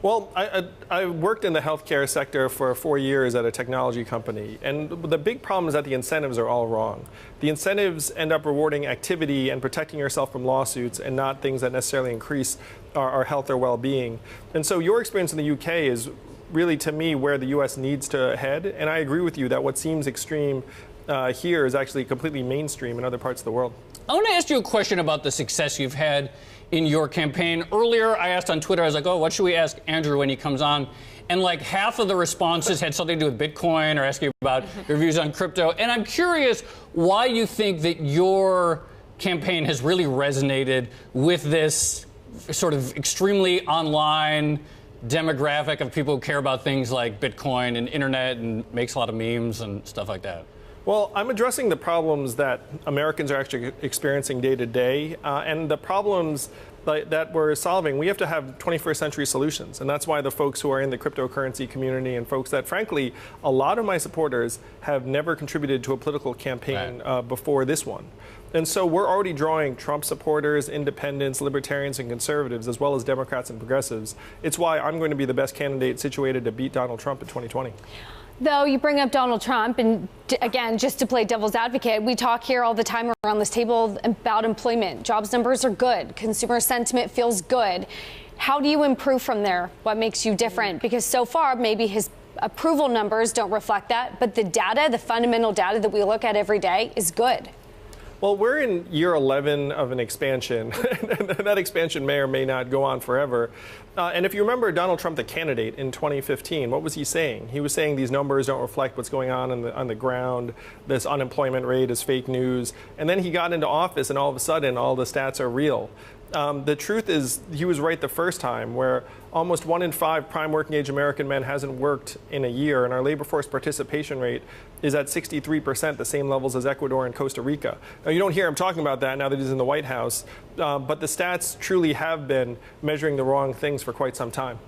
Well, I worked in the healthcare sector for 4 years at a technology company, and the big problem is that the incentives are all wrong. The incentives end up rewarding activity and protecting yourself from lawsuits and not things that necessarily increase our health or well-being. And so your experience in the UK is really, to me, where the US needs to head, and I agree with you that what seems extreme here is actually completely mainstream in other parts of the world. I want to ask you a question about the success you've had in your campaign. Earlier, I asked on Twitter, I was like, oh, what should we ask Andrew when he comes on? And like half of the responses had something to do with Bitcoin or asking about your views on crypto. And I'm curious why you think that your campaign has really resonated with this sort of extremely online demographic of people who care about things like Bitcoin and internet and makes a lot of memes and stuff like that. Well, I'm addressing the problems that Americans are actually experiencing day to day, and the problems that we're solving. We have to have 21st century solutions, and that's why the folks who are in the cryptocurrency community and folks that, frankly, a lot of my supporters have never contributed to a political campaign before this one. And so we're already drawing Trump supporters, independents, libertarians, and conservatives, as well as Democrats and progressives. It's why I'm going to be the best candidate situated to beat Donald Trump in 2020. Though you bring up Donald Trump, and again, just to play devil's advocate, we talk here all the time around this table about employment. Jobs numbers are good. Consumer sentiment feels good. How do you improve from there? What makes you different? Because so far, maybe his approval numbers don't reflect that, but the data, the fundamental data that we look at every day is good. Well, we're in year 11 of an expansion. That expansion may or may not go on forever. And if you remember Donald Trump, the candidate in 2015, what was he saying? He was saying these numbers don't reflect what's going on the ground. This unemployment rate is fake news. And then he got into office, and all of a sudden, all the stats are real. The truth is, he was right the first time, where almost 1 in 5 prime working age American men hasn't worked in a year, and our labor force participation rate is at 63%, the same levels as Ecuador and Costa Rica. Now, you don't hear him talking about that now that he's in the White House, but the stats truly have been measuring the wrong things for quite some time.